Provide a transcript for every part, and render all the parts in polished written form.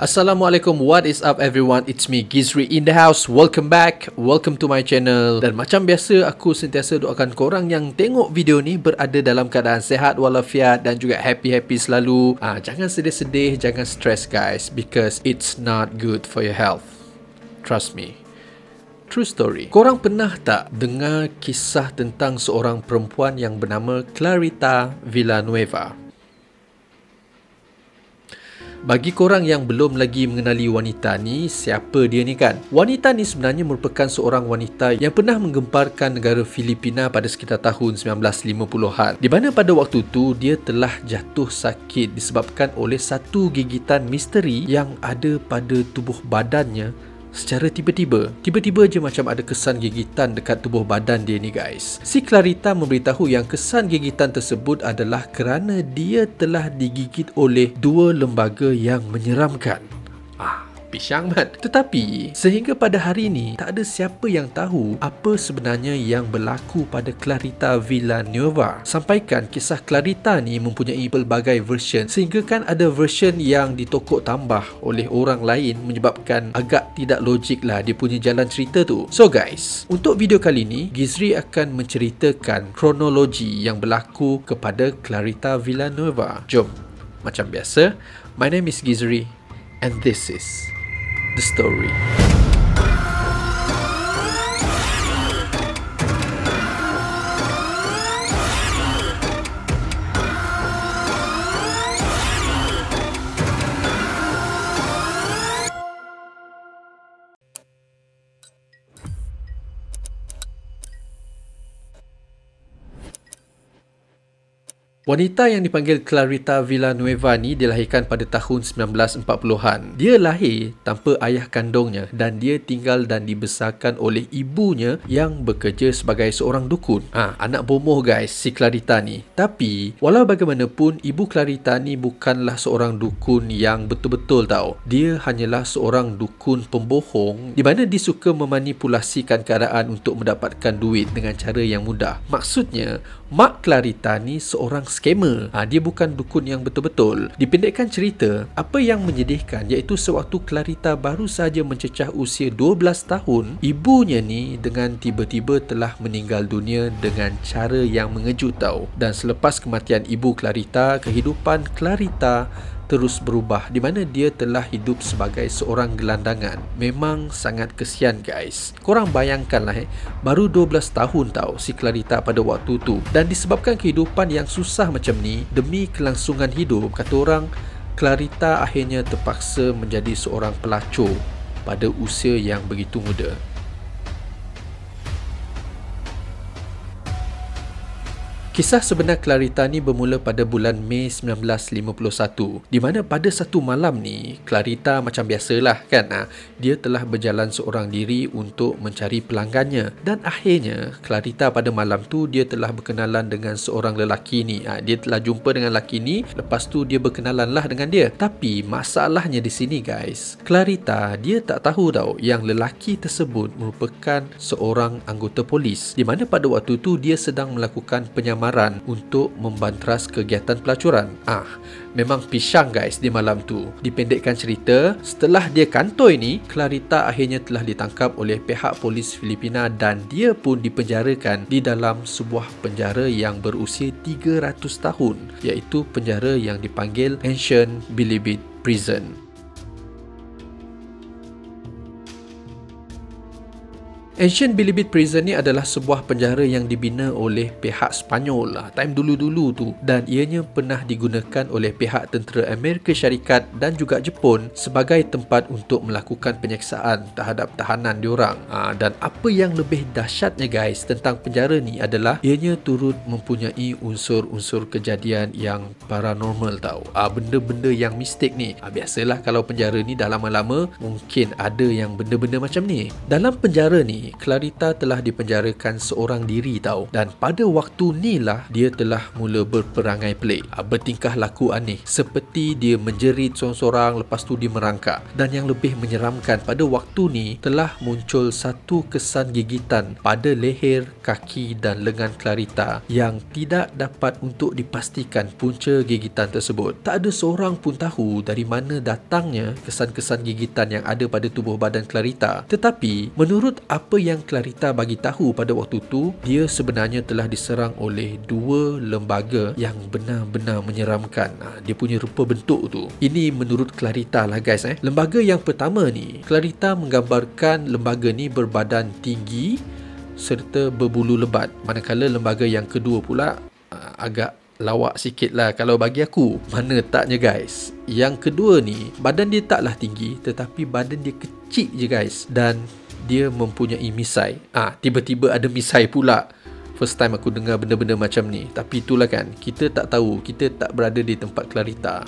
Assalamualaikum, what is up everyone? It's me Gizri in the house. Welcome back, welcome to my channel. Dan macam biasa, aku sentiasa doakan korang yang tengok video ni berada dalam keadaan sehat walafiat dan juga happy-happy selalu. Jangan sedih-sedih, jangan stress guys, because it's not good for your health. Trust me. True story. Korang pernah tak dengar kisah tentang seorang perempuan yang bernama Clarita Villanueva? Bagi korang yang belum lagi mengenali wanita ni, siapa dia ni kan? Wanita ni sebenarnya merupakan seorang wanita yang pernah menggemparkan negara Filipina pada sekitar tahun 1950-an. Di mana pada waktu tu, dia telah jatuh sakit disebabkan oleh satu gigitan misteri yang ada pada tubuh badannya secara tiba-tiba. Tiba-tiba je macam ada kesan gigitan dekat tubuh badan dia ni guys. Si Clarita memberitahu yang kesan gigitan tersebut adalah kerana dia telah digigit oleh dua lembaga yang menyeramkan. Pisang mat. Tetapi sehingga pada hari ini tak ada siapa yang tahu apa sebenarnya yang berlaku pada Clarita Villanueva. Sampaikan kisah Clarita ni mempunyai pelbagai version, sehingga kan ada version yang ditokok tambah oleh orang lain menyebabkan agak tidak logik lah dia punya jalan cerita tu. So guys, untuk video kali ni Gizri akan menceritakan kronologi yang berlaku kepada Clarita Villanueva. Jom, macam biasa, my name is Gizri and this is the story. Wanita yang dipanggil Clarita Villanueva ni dilahirkan pada tahun 1940-an. Dia lahir tanpa ayah kandungnya dan dia tinggal dan dibesarkan oleh ibunya yang bekerja sebagai seorang dukun. Anak bomoh guys si Clarita ni. Tapi walau bagaimanapun, ibu Clarita ni bukanlah seorang dukun yang betul-betul tau. Dia hanyalah seorang dukun pembohong di mana dia suka memanipulasikan keadaan untuk mendapatkan duit dengan cara yang mudah. Maksudnya, mak Clarita ni seorang scammer. Dia bukan dukun yang betul-betul. Dipendekkan cerita, apa yang menyedihkan iaitu sewaktu Clarita baru saja mencecah usia 12 tahun, ibunya ni dengan tiba-tiba telah meninggal dunia dengan cara yang mengejut tau. Dan selepas kematian ibu Clarita, kehidupan Clarita terus berubah di mana dia telah hidup sebagai seorang gelandangan. Memang sangat kesian guys. Korang bayangkanlah baru 12 tahun tau si Clarita pada waktu tu. Dan disebabkan kehidupan yang susah macam ni, demi kelangsungan hidup, kata orang, Clarita akhirnya terpaksa menjadi seorang pelacur pada usia yang begitu muda. Kisah sebenar Clarita ni bermula pada bulan Mei 1951, di mana pada satu malam ni Clarita macam biasalah kan, dia telah berjalan seorang diri untuk mencari pelanggannya. Dan akhirnya Clarita pada malam tu dia telah berkenalan dengan seorang lelaki ni. Dia telah jumpa dengan lelaki ni, lepas tu dia berkenalan lah dengan dia. Tapi masalahnya di sini guys, Clarita dia tak tahu tau yang lelaki tersebut merupakan seorang anggota polis, di mana pada waktu tu dia sedang melakukan penyamaran untuk membantras kegiatan pelacuran. Memang pisang guys di malam tu. Dipendekkan cerita, setelah dia kantoi ni, Clarita akhirnya telah ditangkap oleh pihak polis Filipina dan dia pun dipenjarakan di dalam sebuah penjara yang berusia 300 tahun, iaitu penjara yang dipanggil Ancient Bilibid Prison. Ancient Bilibid Prison ni adalah sebuah penjara yang dibina oleh pihak Sepanyol lah, time dulu-dulu tu, dan ianya pernah digunakan oleh pihak tentera Amerika Syarikat dan juga Jepun sebagai tempat untuk melakukan penyeksaan terhadap tahanan diorang. Dan apa yang lebih dahsyatnya guys tentang penjara ni adalah ianya turut mempunyai unsur-unsur kejadian yang paranormal tau. Benda-benda yang mistik ni. Biasalah kalau penjara ni dah lama-lama mungkin ada yang benda-benda macam ni. Dalam penjara ni ni, Clarita telah dipenjarakan seorang diri tau. Dan pada waktu ni lah dia telah mula berperangai pelik, bertingkah laku aneh, seperti dia menjerit sorang-sorang, lepas tu dia merangkak. Dan yang lebih menyeramkan, pada waktu ni telah muncul satu kesan gigitan pada leher, kaki dan lengan Clarita yang tidak dapat untuk dipastikan punca gigitan tersebut. Tak ada seorang pun tahu dari mana datangnya kesan-kesan gigitan yang ada pada tubuh badan Clarita. Tetapi menurut apa yang Clarita bagi tahu pada waktu tu, dia sebenarnya telah diserang oleh dua lembaga yang benar-benar menyeramkan. Dia punya rupa bentuk tu. Ini menurut Clarita lah guys. Lembaga yang pertama ni, Clarita menggambarkan lembaga ni berbadan tinggi serta berbulu lebat. Manakala lembaga yang kedua pula agak lawak sikit lah kalau bagi aku. Mana taknya guys, yang kedua ni badan dia taklah tinggi, tetapi badan dia kecil je guys. Dan dia mempunyai misai. Tiba-tiba ada misai pula. First time aku dengar benda-benda macam ni. Tapi itulah kan, kita tak tahu, kita tak berada di tempat Clarita.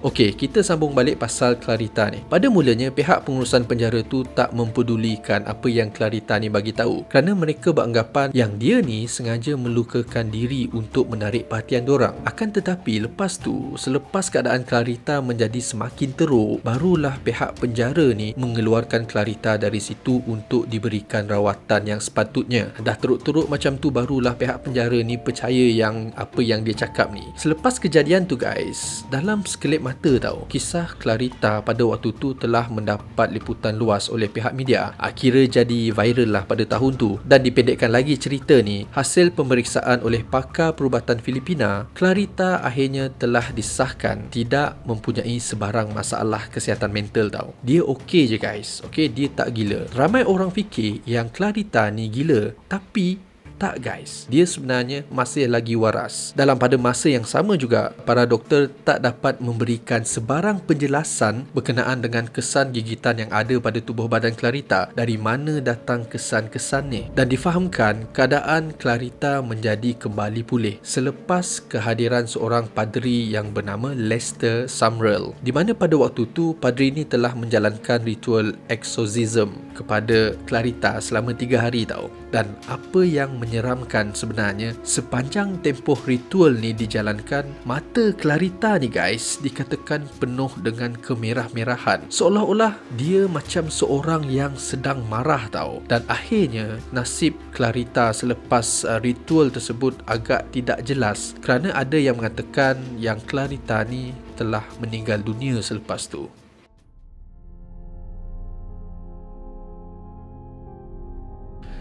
Okey, kita sambung balik pasal Clarita ni. Pada mulanya, pihak pengurusan penjara tu tak mempedulikan apa yang Clarita ni bagi tahu, kerana mereka beranggapan yang dia ni sengaja melukakan diri untuk menarik perhatian diorang. Akan tetapi lepas tu, selepas keadaan Clarita menjadi semakin teruk, barulah pihak penjara ni mengeluarkan Clarita dari situ untuk diberikan rawatan yang sepatutnya. Dah teruk-teruk macam tu, barulah pihak penjara ni percaya yang apa yang dia cakap ni. Selepas kejadian tu guys, dalam sekelip mata tau, kisah Clarita pada waktu tu telah mendapat liputan luas oleh pihak media. Kira jadi viral lah pada tahun tu. Dan dipendekkan lagi cerita ni, hasil pemeriksaan oleh pakar perubatan Filipina, Clarita akhirnya telah disahkan tidak mempunyai sebarang masalah kesihatan mental tau. Dia okey je guys. Okey, dia tak gila. Ramai orang fikir yang Clarita ni gila, tapi tak guys, dia sebenarnya masih lagi waras. Dalam pada masa yang sama juga, para doktor tak dapat memberikan sebarang penjelasan berkenaan dengan kesan gigitan yang ada pada tubuh badan Clarita. Dari mana datang kesan-kesan ni? Dan difahamkan keadaan Clarita menjadi kembali pulih selepas kehadiran seorang padri yang bernama Lester Sumrall, di mana pada waktu tu padri ni telah menjalankan ritual exorcism kepada Clarita selama 3 hari tau. Dan apa yang menyeramkan sebenarnya, sepanjang tempoh ritual ni dijalankan, mata Clarita ni guys dikatakan penuh dengan kemerah-merahan, seolah-olah dia macam seorang yang sedang marah tau. Dan akhirnya nasib Clarita selepas ritual tersebut agak tidak jelas, kerana ada yang mengatakan yang Clarita ni telah meninggal dunia selepas tu.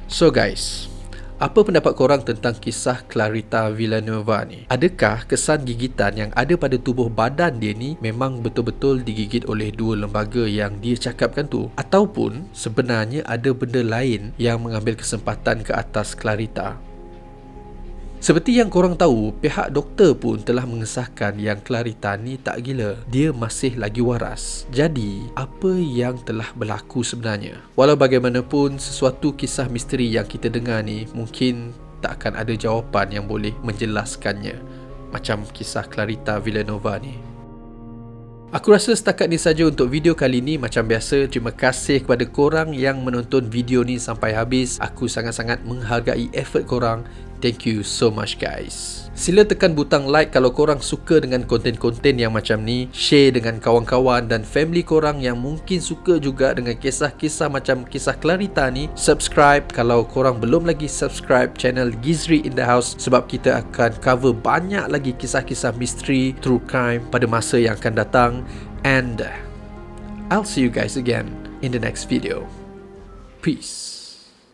So guys, apa pendapat korang tentang kisah Clarita Villanueva ni? Adakah kesan gigitan yang ada pada tubuh badan dia ni memang betul-betul digigit oleh dua lembaga yang dia cakapkan tu? Ataupun sebenarnya ada benda lain yang mengambil kesempatan ke atas Clarita? Seperti yang korang tahu, pihak doktor pun telah mengesahkan yang Clarita ni tak gila. Dia masih lagi waras. Jadi, apa yang telah berlaku sebenarnya? Walau bagaimanapun, sesuatu kisah misteri yang kita dengar ni mungkin tak akan ada jawapan yang boleh menjelaskannya, macam kisah Clarita Villanueva ni. Aku rasa setakat ni saja untuk video kali ni. Macam biasa, terima kasih kepada korang yang menonton video ni sampai habis. Aku sangat-sangat menghargai effort korang. Thank you so much guys. Sila tekan butang like kalau korang suka dengan konten-konten yang macam ni. Share dengan kawan-kawan dan family korang yang mungkin suka juga dengan kisah-kisah macam kisah Clarita ni. Subscribe kalau korang belum lagi subscribe channel Gizri in the House, sebab kita akan cover banyak lagi kisah-kisah misteri, true crime pada masa yang akan datang. And I'll see you guys again in the next video. Peace.